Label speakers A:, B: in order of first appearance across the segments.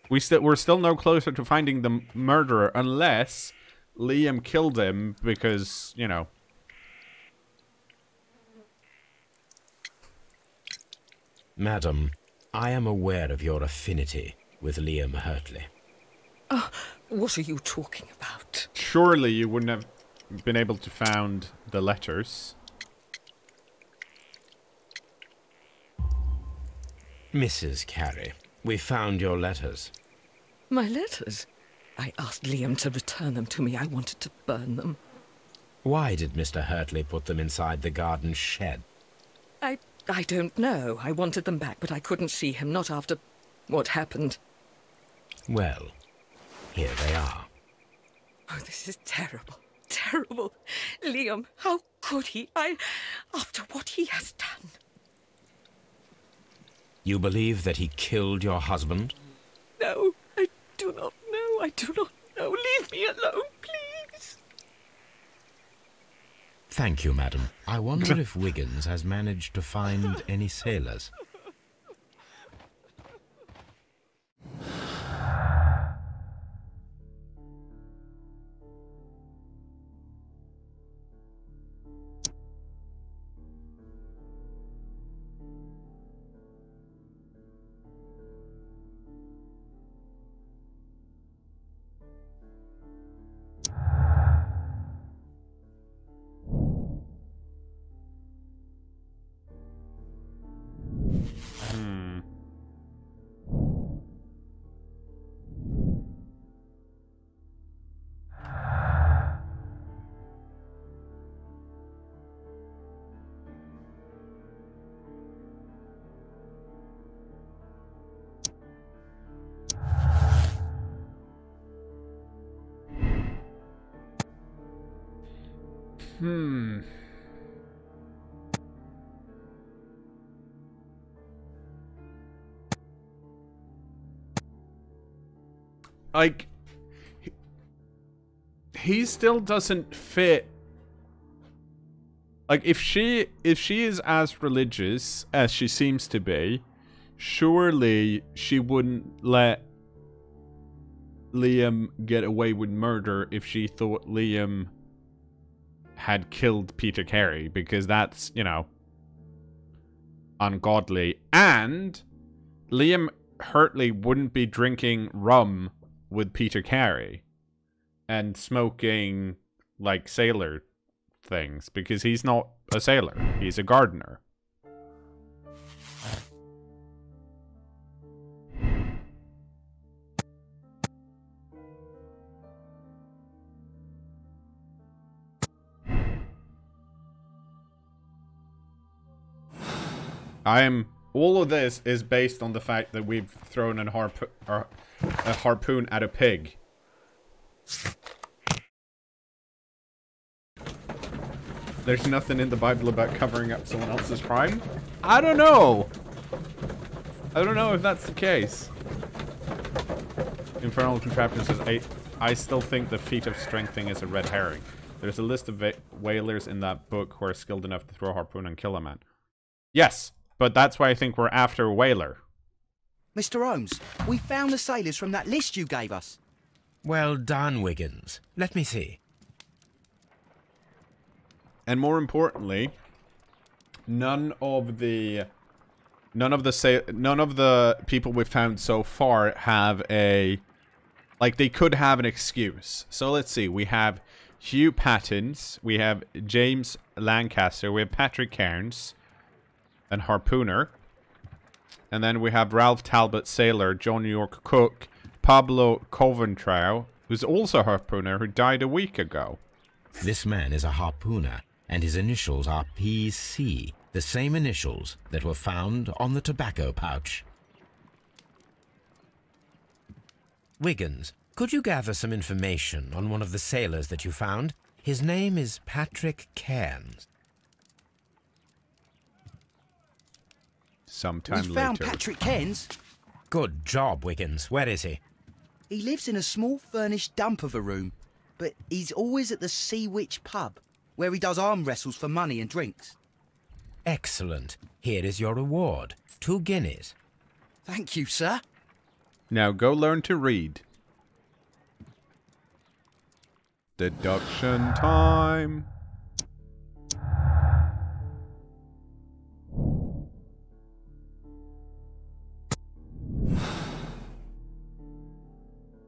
A: we're still no closer to finding the murderer unless Liam killed him because, you know.
B: Madam, I am aware of your affinity with Liam Hurtley.
C: Oh, what are you talking about?
A: Surely you wouldn't have been able to found the letters.
B: Mrs. Carey, we found your letters.
C: My letters? I asked Liam to return them to me. I wanted to burn them.
B: Why did Mr. Hurtley put them inside the garden shed?
C: I don't know. I wanted them back, but I couldn't see him, not after what happened.
B: Well, here they are.
C: Oh, this is terrible. Terrible. Liam, how could he? After what he has done.
B: You believe that he killed your husband?
C: No, I do not know. I do not know. Leave me alone, please.
B: Thank you, madam. I wonder if Wiggins has managed to find any sailors.
A: Like, he still doesn't fit. Like, if she is as religious as she seems to be, surely she wouldn't let Liam get away with murder if she thought Liam had killed Peter Carey, because that's, you know, ungodly. And Liam Hurtley wouldn't be drinking rum with Peter Carey and smoking, like, sailor things, because he's not a sailor. He's a gardener. All of this is based on the fact that we've thrown a harpoon at a pig. There's nothing in the Bible about covering up someone else's crime? I don't know. I don't know if that's the case. Infernal Contraption says, I still think the feat of strength thing is a red herring. There's a list of whalers in that book who are skilled enough to throw a harpoon and kill a man. Yes, but that's why I think we're after a whaler.
D: Mr. Holmes, we found the sailors from that list you gave us.
B: Well done, Wiggins. Let me see.
A: And more importantly, none of the people we've found so far have a, like, they could have an excuse. So let's see. We have Hugh Pattins, we have James Lancaster, we have Patrick Cairns, and harpooner. And then we have Ralph Talbot, sailor, John York, cook, Pablo Coventrow, who's also a harpooner, who died a week ago.
B: This man is a harpooner, and his initials are PC, the same initials that were found on the tobacco pouch. Wiggins, could you gather some information on one of the sailors that you found? His name is Patrick Cairns.
A: Sometime later.
D: We found Patrick Cairns.
B: Good job, Wiggins. Where is he?
D: He lives in a small furnished dump of a room, but he's always at the Sea Witch pub, where he does arm wrestles for money and drinks.
B: Excellent. Here is your reward. 2 guineas.
D: Thank you, sir.
A: Now go learn to read. Deduction time.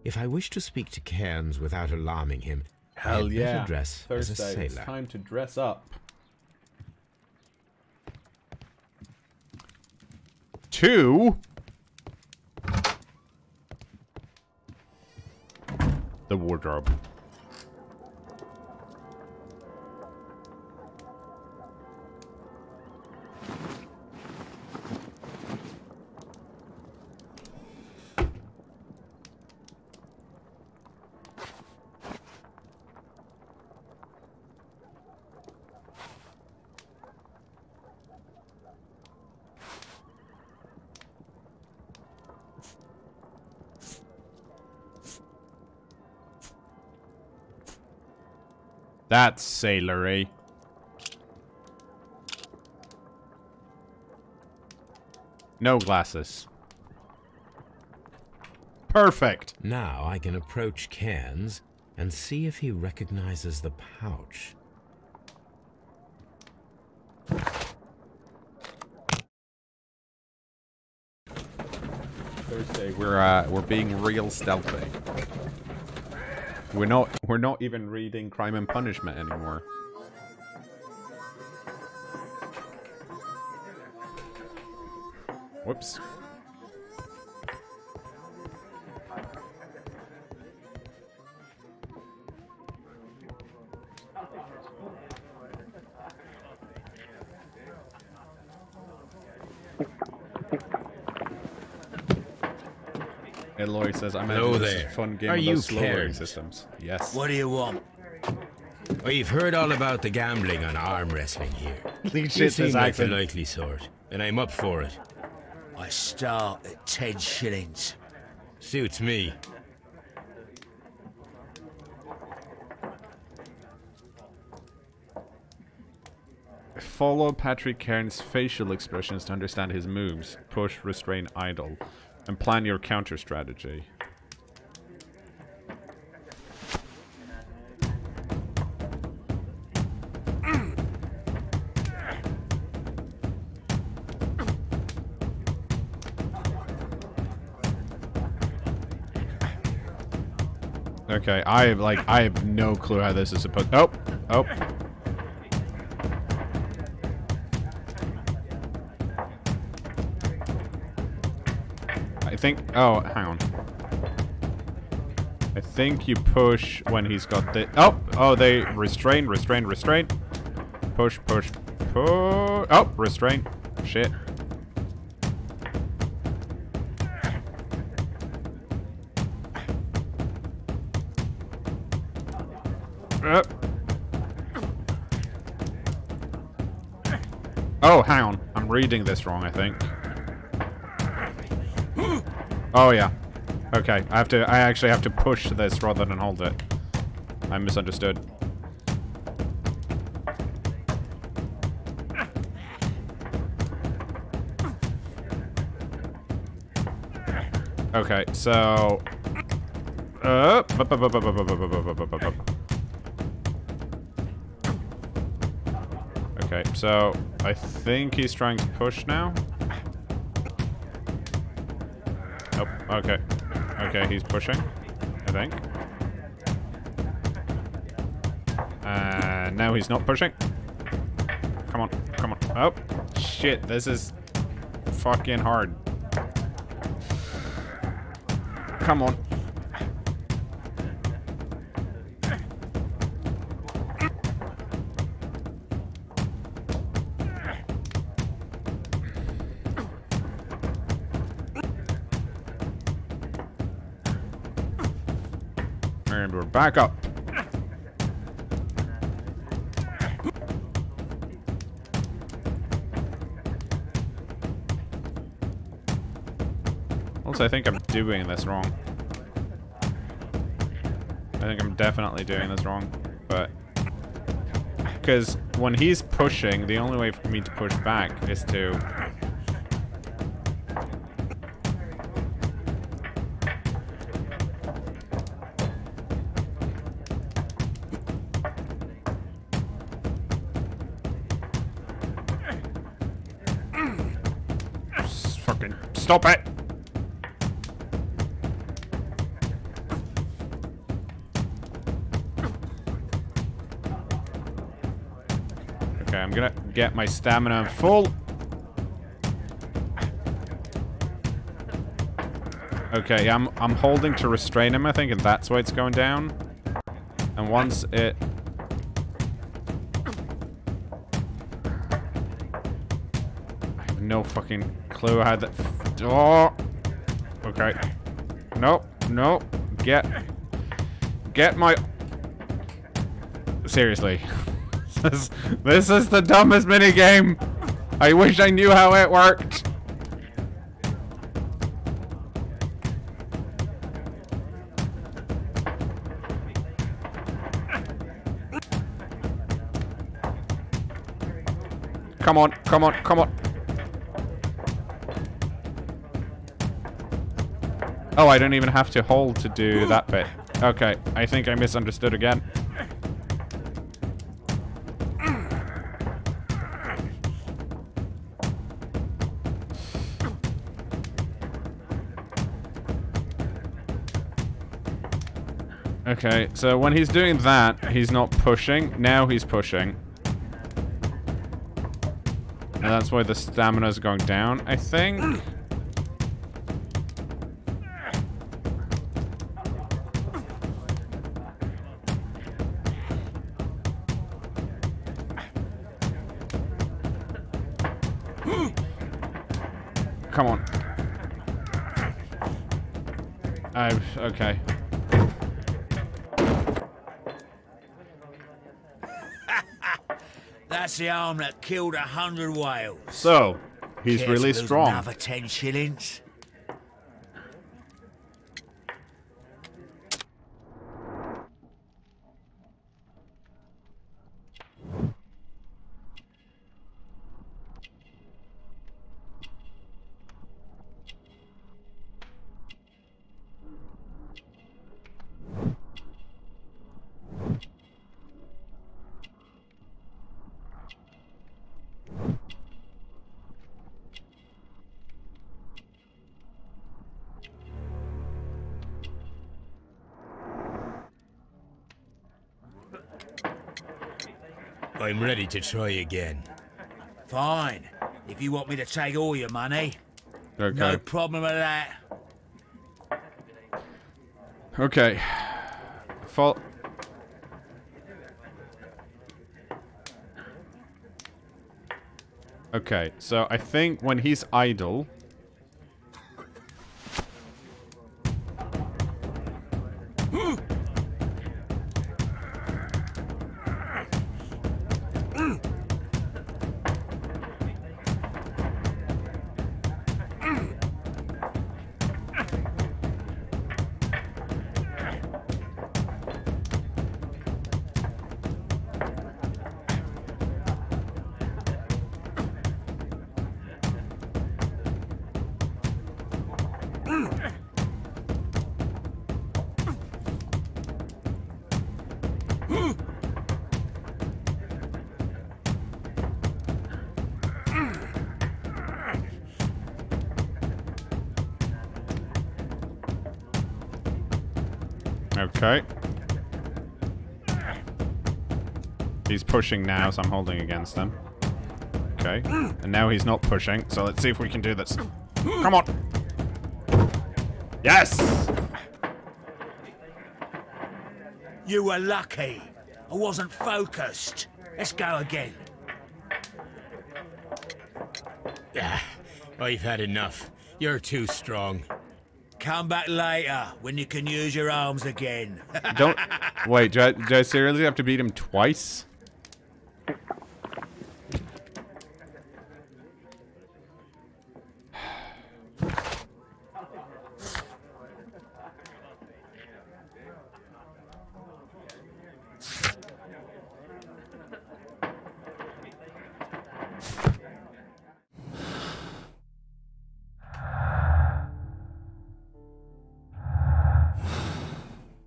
B: If I wish to speak to Cairns without alarming him,
A: Hell
B: I had
A: yeah.
B: better dress as a
A: Thursday, it's
B: sailor.
A: time to dress up. 2. The wardrobe. That's sailory. No glasses. Perfect.
B: Now I can approach Cairns and see if he recognizes the pouch.
A: Thursday, we're being real stealthy. We're not even reading Crime and Punishment anymore. Whoops. Eloy says, I imagine
B: Hello
A: this is
B: there.
A: a fun game
B: Are
A: with
B: you
A: those slow loading
B: Cairns?
A: systems. Yes.
D: What do you want?
B: We've heard all about the gambling on arm wrestling here.
A: Clean
B: You
A: shit,
B: seem
A: this
B: like the
A: accent.
B: likely sort, and I'm up for it.
D: I start at 10 shillings.
B: Suits me.
A: Follow Patrick Cairns' facial expressions to understand his moves. Push, restrain, idle. And plan your counter strategy. Okay, I have no clue how this is supposed. Oh. I think. Oh, hang on. I think you push when he's got the. Oh, they restrain. Push. Oh, restrain. Shit. Oh, hang on. I'm reading this wrong, I think. Oh, yeah. Okay, I actually have to push this rather than hold it. I misunderstood. Okay, so... Okay, so I think he's trying to push now. Oh, okay. Okay, he's pushing, I think. Now he's not pushing. Come on. Oh, shit, this is fucking hard. Come on. And we're back up. Also, I think I'm doing this wrong. I think I'm definitely doing this wrong, but... Because when he's pushing, the only way for me to push back is to... fucking stop it. Okay, I'm gonna get my stamina full. Okay, yeah, I'm holding to restrain him, I think, and that's why it's going down. And once it... I have no fucking clue how that... Oh! Okay. Nope, nope. Get my... Seriously. This is the dumbest minigame! I wish I knew how it worked! Come on, come on, come on. Oh, I don't even have to hold to do that bit. Okay, I think I misunderstood again. Okay, so when he's doing that, he's not pushing. Now he's pushing. And that's why the stamina's going down, I think. Come on. Okay.
E: That's the arm that killed 100 whales.
A: So, he's
E: Care to
A: really
E: lose
A: strong.
E: Another 10 shillings.
B: I'm ready to try again.
E: Fine. If you want me to take all your money,
A: Okay.
E: no problem with that.
A: Okay. Okay, so I think when he's idle... Okay. He's pushing now, so I'm holding against him. Okay. And now he's not pushing, so let's see if we can do this. Come on! Yes!
E: You were lucky. I wasn't focused. Let's go again.
B: Ah, I've had enough. You're too strong.
E: Come back later when you can use your arms again.
A: Don't... Wait, do I seriously have to beat him twice?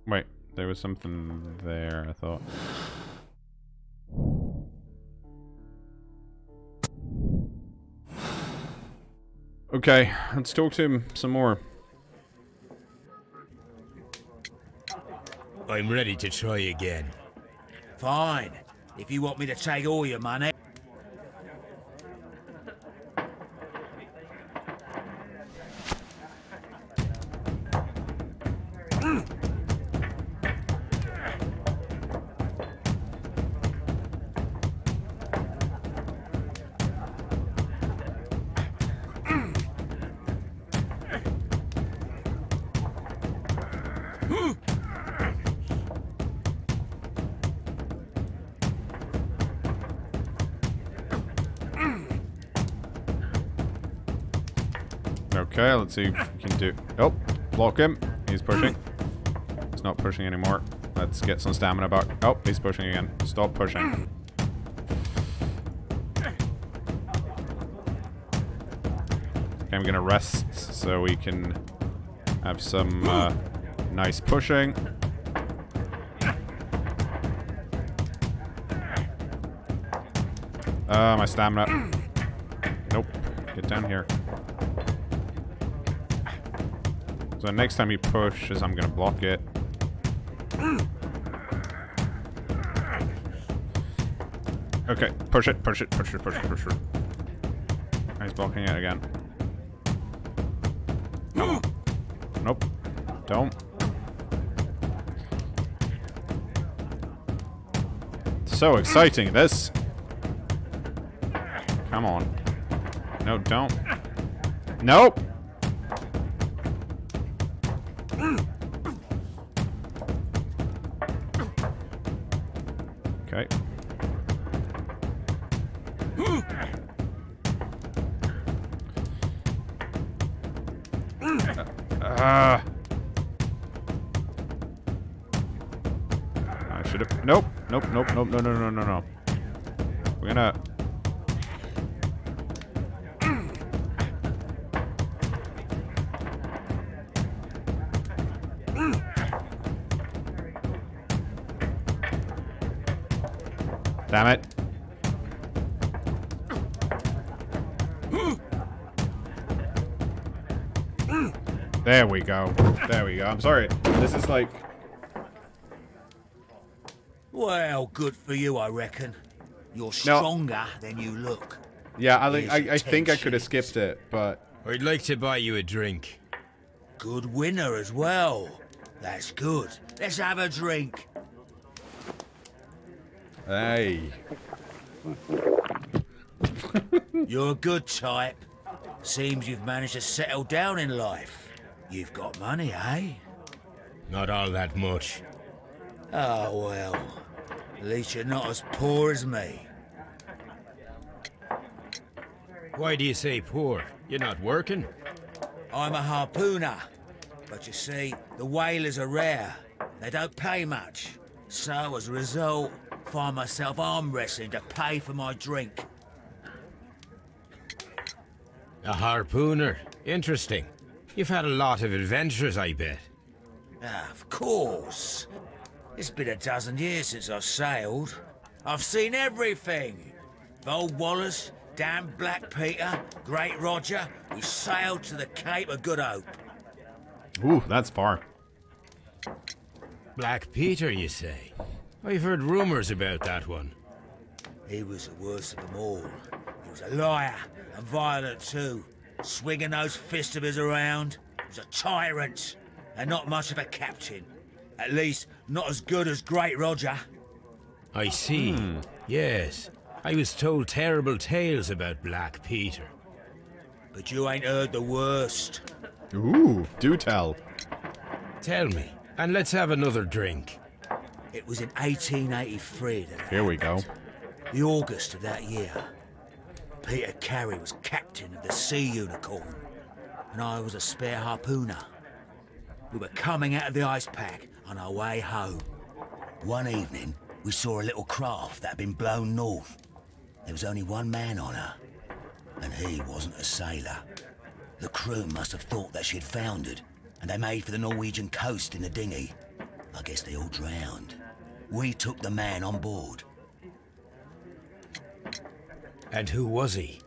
A: Wait, there was something there, I thought. Okay, let's talk to him some more.
B: I'm ready to try again.
E: Fine. If you want me to take all your money.
A: Okay, let's see if we can do... Oh, block him. He's pushing. He's not pushing anymore. Let's get some stamina back. Oh, he's pushing again. Stop pushing. Okay, I'm gonna rest so we can have some nice pushing. My stamina. Nope. Get down here. So next time he pushes, I'm gonna block it. Okay, push it, push it, push it, push it, push it. He's blocking it again. Come on. Nope. Don't. So exciting, this. Come on. No, don't. Nope! Okay. I should have. Nope. Nope. Nope. Nope. No. No. No. No. No. We're gonna. Damn it. There we go. There we go. I'm sorry. This is like...
E: Well, good for you, I reckon. You're stronger than you look.
A: Yeah, I think I could have skipped it, but...
B: I'd like to buy you a drink.
E: Good winner as well. That's good. Let's have a drink.
A: Hey.
E: You're a good type. Seems you've managed to settle down in life. You've got money, eh?
B: Not all that much.
E: Oh, well. At least you're not as poor as me.
B: Why do you say poor? You're not working?
E: I'm a harpooner. But you see, the whalers are rare. They don't pay much. So, as a result, find myself arm wrestling to pay for my drink.
B: A harpooner? Interesting. You've had a lot of adventures, I bet.
E: Of course. It's been a dozen years since I've sailed. I've seen everything. Old Wallace, damn Black Peter, Great Roger. We sailed to the Cape of Good Hope.
A: Ooh, that's far.
B: Black Peter, you say? I've heard rumors about that one.
E: He was the worst of them all. He was a liar, and violent too. Swinging those fists of his around. He was a tyrant, and not much of a captain. At least, not as good as Great Roger.
B: I see. Yes. I was told terrible tales about Black Peter.
E: But you ain't heard the worst.
A: Ooh, do tell.
B: Tell me, and let's have another drink.
E: It was in 1883 that
A: Here we go.
E: the August of that year. Peter Carey was captain of the Sea Unicorn, and I was a spare harpooner. We were coming out of the ice pack on our way home. One evening, we saw a little craft that had been blown north. There was only one man on her, and he wasn't a sailor. The crew must have thought that she had foundered, and they made for the Norwegian coast in a dinghy. I guess they all drowned. We took the man on board.
B: And who was he?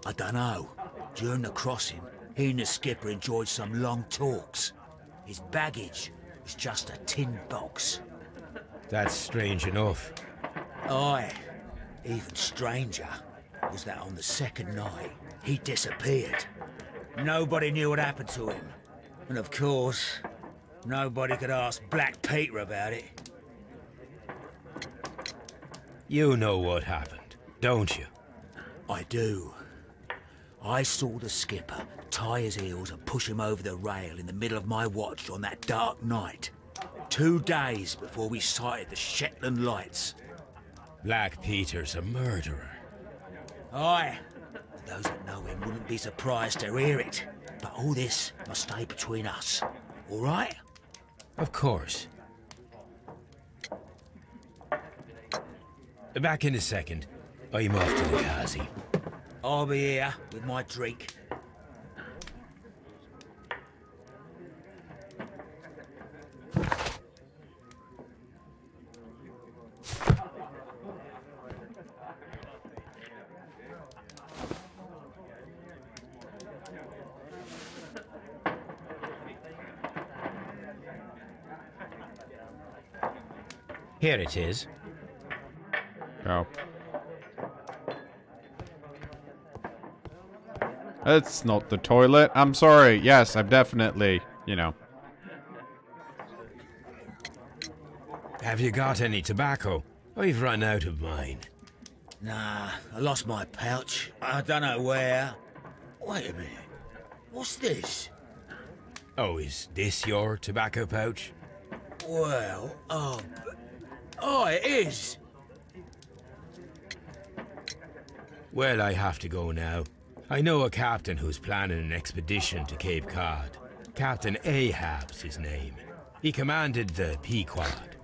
E: I dunno. During the crossing, he and the skipper enjoyed some long talks. His baggage was just a tin box.
B: That's strange enough.
E: Aye. Even stranger was that on the second night, he disappeared. Nobody knew what happened to him. And of course, nobody could ask Black Peter about it.
B: You know what happened, don't you?
E: I do. I saw the skipper tie his heels and push him over the rail in the middle of my watch on that dark night. 2 days before we sighted the Shetland lights.
B: Black Peter's a murderer.
E: Aye. Those that know him wouldn't be surprised to hear it. But all this must stay between us. All right?
B: Of course. Back in a second. I'm off to the Kazi.
E: I'll be here with my drink.
B: Here it is.
A: Oh. That's not the toilet. I'm sorry. Yes, I've definitely, you know.
B: Have you got any tobacco? I've run out of mine.
E: Nah, I lost my pouch. I don't know where. Wait a minute. What's this?
B: Oh, is this your tobacco pouch?
E: Well, oh, it is.
B: Well, I have to go now. I know a captain who's planning an expedition to Cape Cod. Captain Ahab's his name. He commanded the Pequod.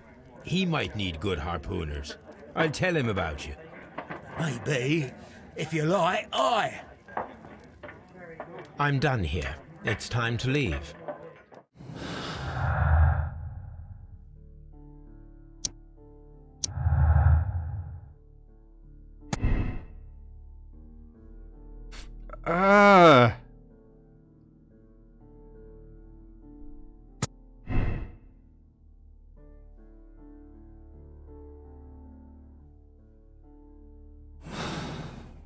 B: He might need good harpooners. I'll tell him about you.
E: Maybe. If you like, aye.
B: I'm done here. It's time to leave.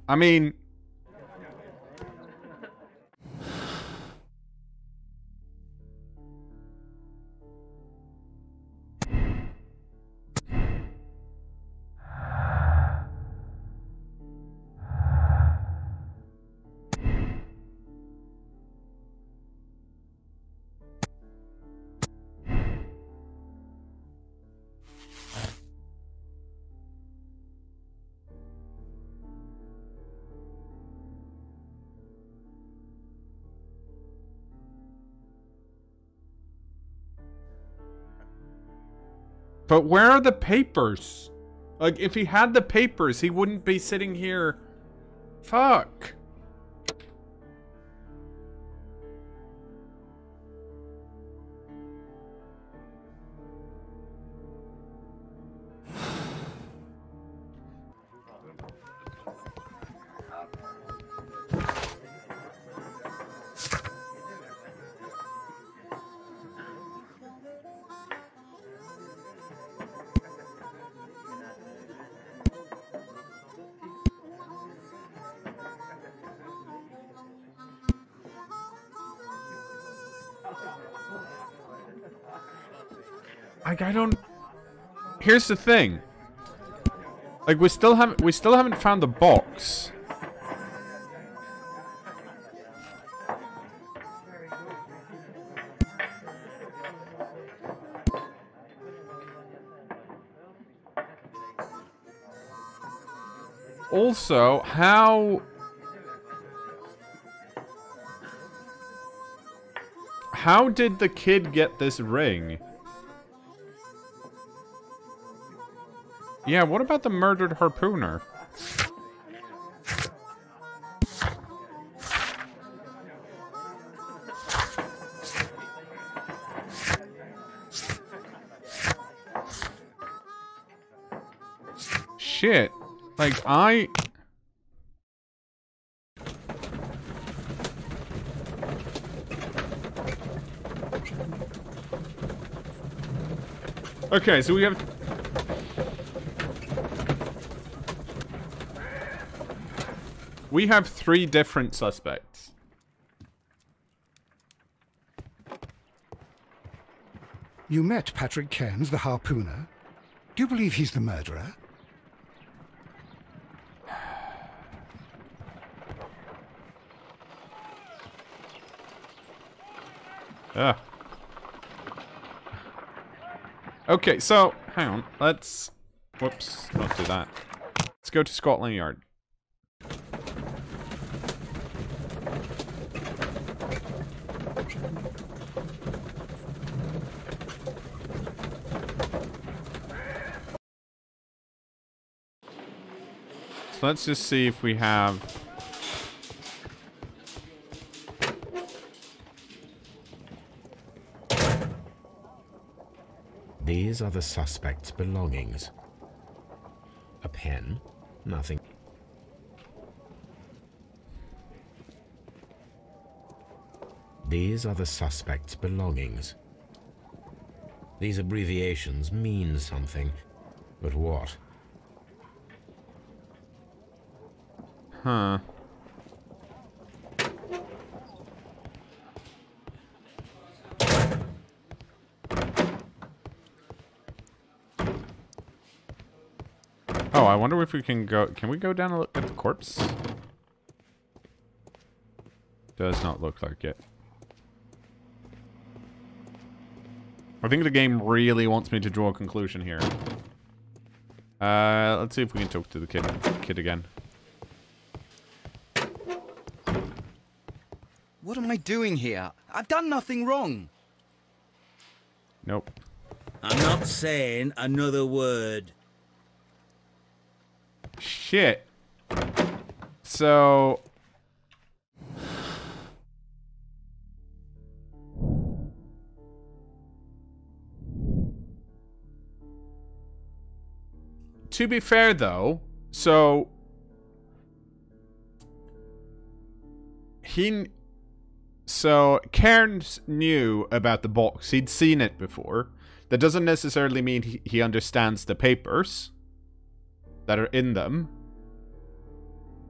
A: I mean, but where are the papers? Like, if he had the papers, he wouldn't be sitting here. Fuck. Like, I don't... Here's the thing. Like, we still haven't found the box. Also, how did the kid get this ring? Yeah, what about the murdered harpooner? Shit. Like, Okay, so we have... We have 3 different suspects.
F: You met Patrick Cairns, the harpooner. Do you believe he's the murderer?
A: Ugh. Okay, so, hang on. Let's... Whoops, don't do that. Let's go to Scotland Yard. So let's just see if we have...
B: These are the suspect's belongings. A pen? Nothing. These are the suspect's belongings. These abbreviations mean something, but what?
A: Huh. Oh, I wonder if we can go... Can we go down and look at the corpse? Does not look like it. I think the game really wants me to draw a conclusion here. Let's see if we can talk to the kid again.
D: What am I doing here? I've done nothing wrong.
A: Nope.
E: I'm not saying another word.
A: Shit. So... To be fair, though, so... So, Cairns knew about the box. He'd seen it before. That doesn't necessarily mean he understands the papers that are in them.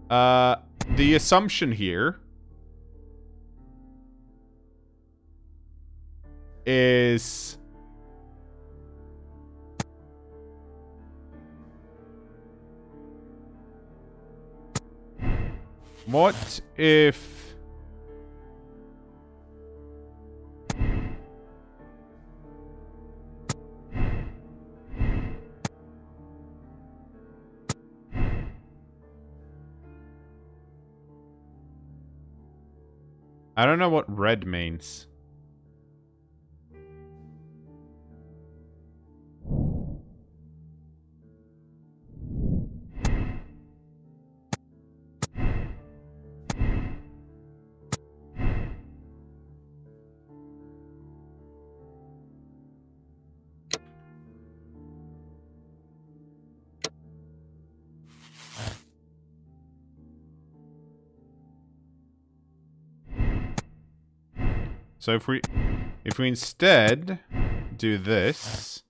A: The assumption here is... What if... I don't know what red means. So if we instead do this,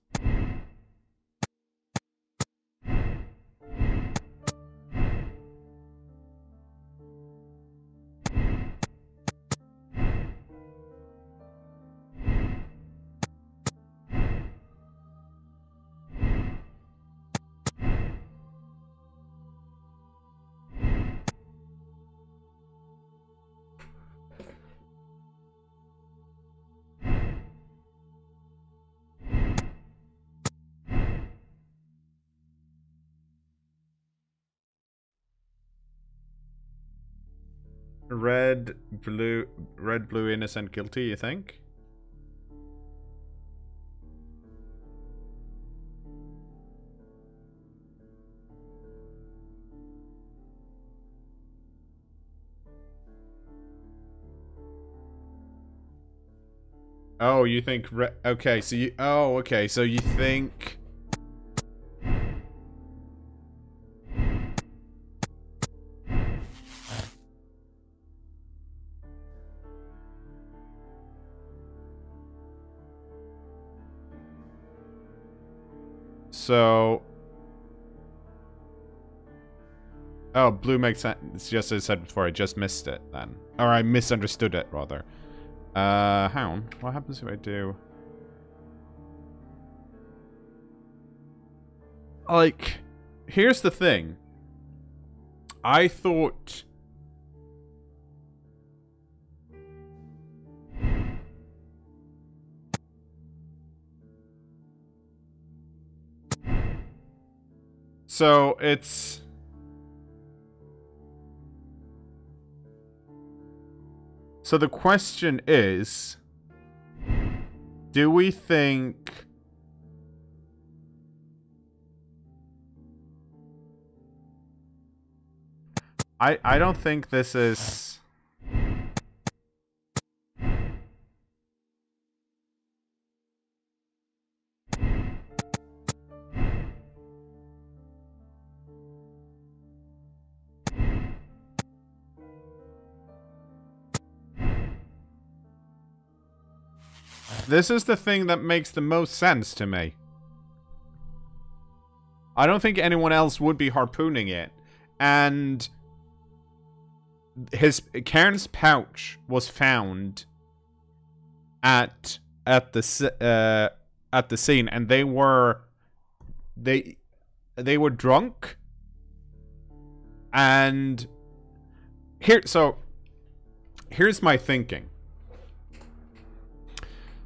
A: red, blue, innocent, guilty, you think? Oh, you think okay, so you okay, so you think So... Oh, blue makes sense. Just as I said before, I just missed it then. Or I misunderstood it, rather. Hang on. What happens if I do... Like, here's the thing. I thought... So, it's... So the question is... Do we think... I don't think this is... This is the thing that makes the most sense to me. I don't think anyone else would be harpooning it. And... Cairn's pouch was found at the scene, and they were drunk. And here's my thinking.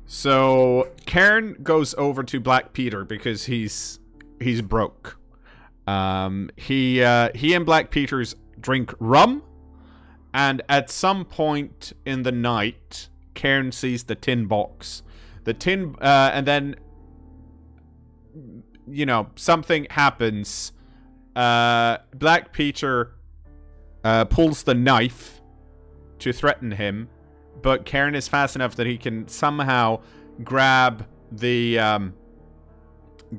A: So Cairn goes over to Black Peter because he's broke. He and Black Peter's drink rum. And at some point in the night, Cairn sees the tin box. The tin, and then, you know, something happens. Black Peter pulls the knife to threaten him, but Cairn is fast enough that he can somehow grab the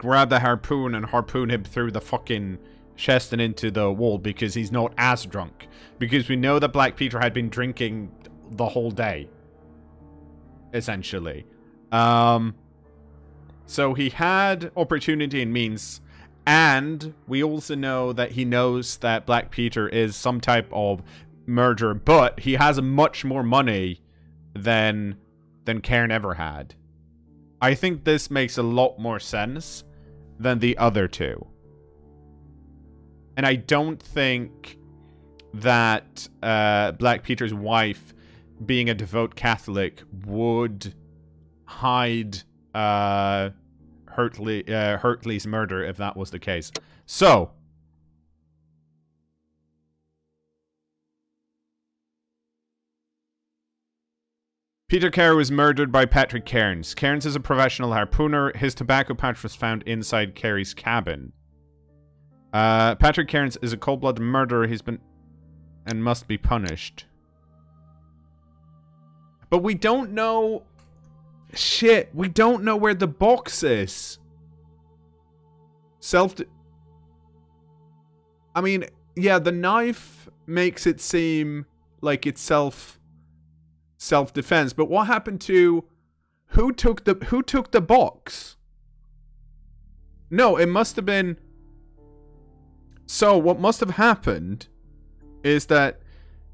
A: harpoon and harpoon him through the fucking chest and into the wall because he's not as drunk. Because we know that Black Peter had been drinking the whole day. Essentially. So he had opportunity and means. And we also know that he knows that Black Peter is some type of murderer. But he has much more money than Cairn ever had. I think this makes a lot more sense than the other two. And I don't think that Black Peter's wife, being a devout Catholic, would hide Hurtley's murder if that was the case. So, Peter Carey was murdered by Patrick Cairns. Cairns is a professional harpooner. His tobacco pouch was found inside Carey's cabin. Patrick Cairns is a cold-blooded murderer. He's been... and must be punished. But we don't know... Shit, we don't know where the box is. I mean, yeah, the knife makes it seem like it's self-defense. But what happened to... Who took the box? No, it must have been... So, what must have happened is that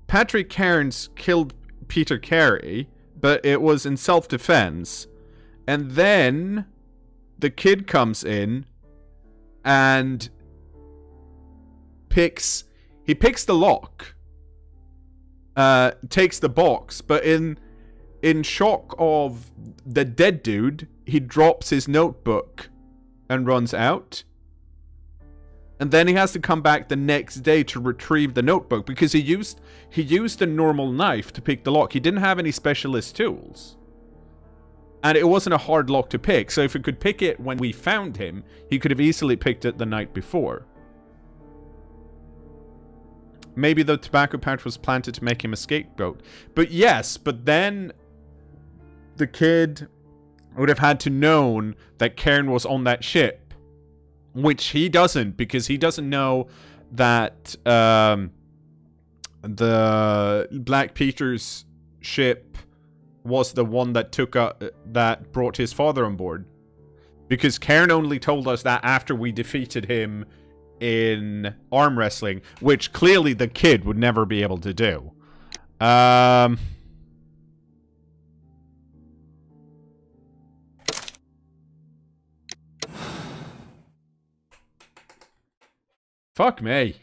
A: Patrick Cairns killed Peter Carey, but it was in self-defense. And then the kid comes in and picks the lock. Takes the box, but in shock of the dead dude, he drops his notebook and runs out. And then he has to come back the next day to retrieve the notebook because he used a normal knife to pick the lock. He didn't have any specialist tools. And it wasn't a hard lock to pick. So if he could pick it when we found him, he could have easily picked it the night before. Maybe the tobacco pouch was planted to make him a scapegoat. But yes, but then the kid would have had to known that Cairn was on that ship. Which he doesn't, because he doesn't know that the Black Peter's ship was the one that that brought his father on board. Because Cairn only told us that after we defeated him in arm wrestling, which clearly the kid would never be able to do. Fuck me.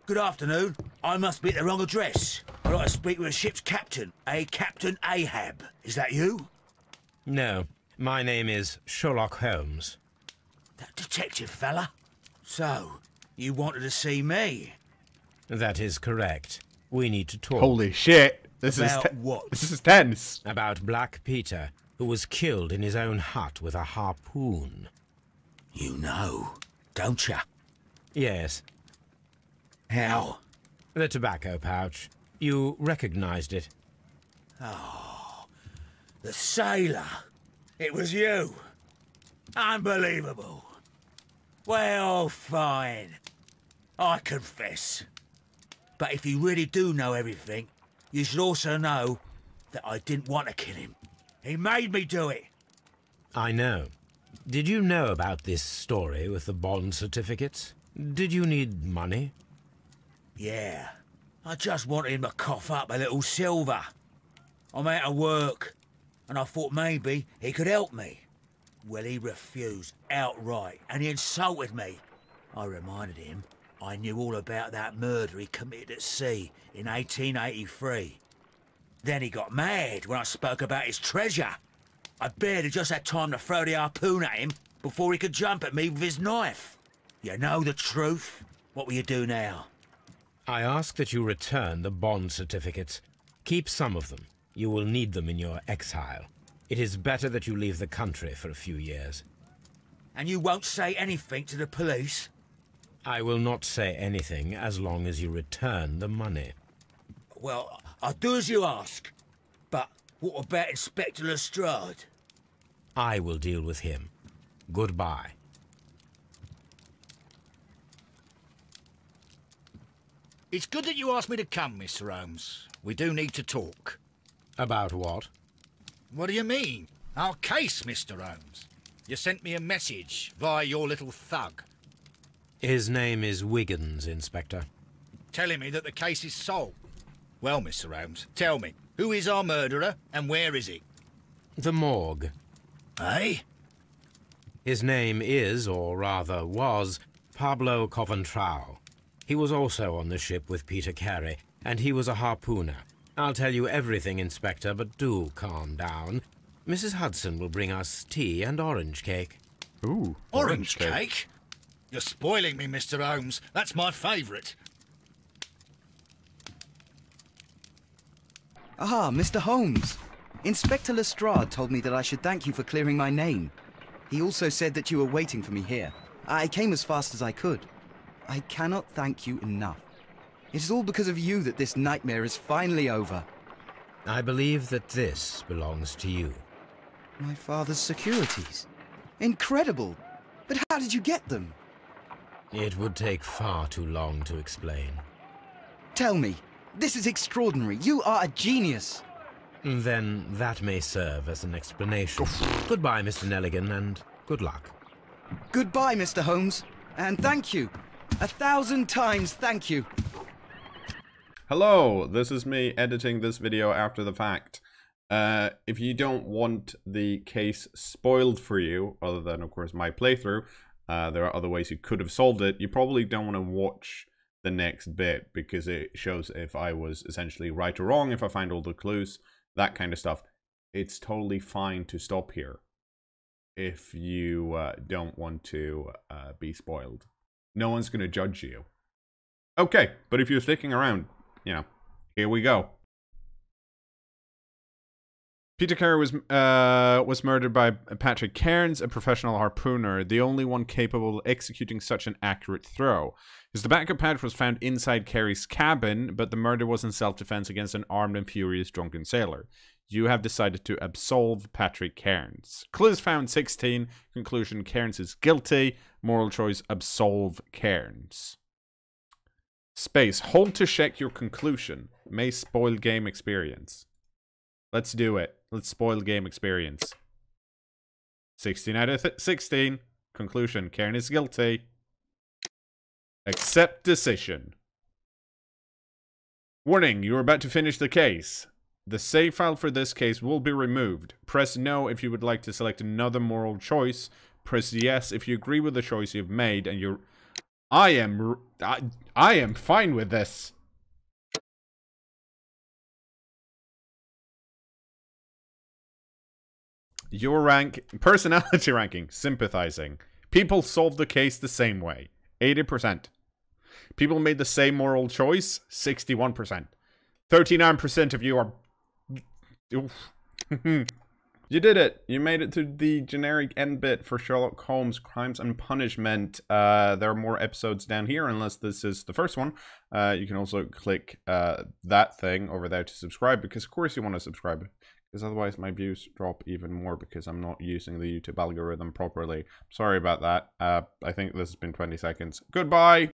E: Good afternoon. I must be at the wrong address. I'd like to speak with a ship's captain, Captain Ahab. Is that you?
B: No, my name is Sherlock Holmes.
E: That detective fella? So, you wanted to see me?
B: That is correct. We need to talk.
A: Holy shit. This
E: About
A: is
E: what?
A: This is tense.
B: About Black Peter, who was killed in his own hut with a harpoon.
E: You know, don't you?
B: Yes,
E: How?
B: the tobacco pouch. You recognized it.
E: The sailor. It was you. Unbelievable. Well, fine. I confess. But if you really do know everything, you should also know that I didn't want to kill him. He made me do it.
B: I know. Did you know about this story with the bond certificates? Did you need money?
E: Yeah. I just wanted him to cough up a little silver. I'm out of work, and I thought maybe he could help me. Well, he refused outright, and he insulted me. I reminded him I knew all about that murder he committed at sea in 1883. Then he got mad when I spoke about his treasure. I barely just had time to throw the harpoon at him before he could jump at me with his knife. You know the truth. What will you do now?
B: I ask that you return the bond certificates. Keep some of them. You will need them in your exile. It is better that you leave the country for a few years.
E: And you won't say anything to the police?
B: I will not say anything as long as you return the money.
E: Well, I'll do as you ask. But what about Inspector Lestrade?
B: I will deal with him. Goodbye.
G: It's good that you asked me to come, Mr. Holmes. We do need to talk.
B: About what?
G: What do you mean? Our case, Mr. Holmes. You sent me a message via your little thug,
B: His name is Wiggins, Inspector.
G: telling me that the case is solved. Well, Mr. Holmes, tell me, who is our murderer and where is he?
B: The morgue.
G: Eh?
B: His name is, or rather was, Pablo Coventrao. He was also on the ship with Peter Carey, and he was a harpooner. I'll tell you everything, Inspector, but do calm down. Mrs. Hudson will bring us tea and orange cake.
A: Ooh.
G: Orange cake? You're spoiling me, Mr. Holmes. That's my favourite.
D: Ah, Mr. Holmes. Inspector Lestrade told me that I should thank you for clearing my name. He also said that you were waiting for me here. I came as fast as I could. I cannot thank you enough. It is all because of you that this nightmare is finally over.
B: I believe that this belongs to you.
D: My father's securities. Incredible! But how did you get them?
B: It would take far too long to explain.
D: Tell me. This is extraordinary. You are a genius.
B: Then that may serve as an explanation. Goodbye, Mr. Nelligan, and good luck.
D: Goodbye, Mr. Holmes. And thank you. 1,000 times thank you.
A: Hello, this is me editing this video after the fact. If you don't want the case spoiled for you, other than, of course, my playthrough, there are other ways you could have solved it. You probably don't want to watch the next bit, because it shows if I was essentially right or wrong, if I find all the clues, that kind of stuff. It's totally fine to stop here if you don't want to be spoiled. No one's going to judge you. Okay, but if you're sticking around, you know, here we go. Peter Carey was murdered by Patrick Cairns, a professional harpooner, the only one capable of executing such an accurate throw. His tobacco pouch was found inside Carey's cabin, but the murder was in self-defense against an armed and furious drunken sailor. You have decided to absolve Patrick Cairns. Clues found 16. Conclusion, Cairns is guilty. Moral choice, absolve Cairns. Space, hold to check your conclusion. May spoil game experience. Let's do it. Let's spoil game experience. 16 out of 16. Conclusion, Cairn is guilty. Accept decision. Warning, you are about to finish the case. The save file for this case will be removed. Press no if you would like to select another moral choice. Press yes if you agree with the choice you've made and you're... I am fine with this. Your rank, personality ranking, sympathizing. People solved the case the same way, 80%. People made the same moral choice, 61%. 39% of you are... You did it. You made it to the generic end bit for Sherlock Holmes Crimes and Punishment. There are more episodes down here, unless this is the first one. You can also click that thing over there to subscribe, because of course you want to subscribe. Because otherwise my views drop even more because I'm not using the YouTube algorithm properly. Sorry about that. I think this has been 20 seconds. Goodbye!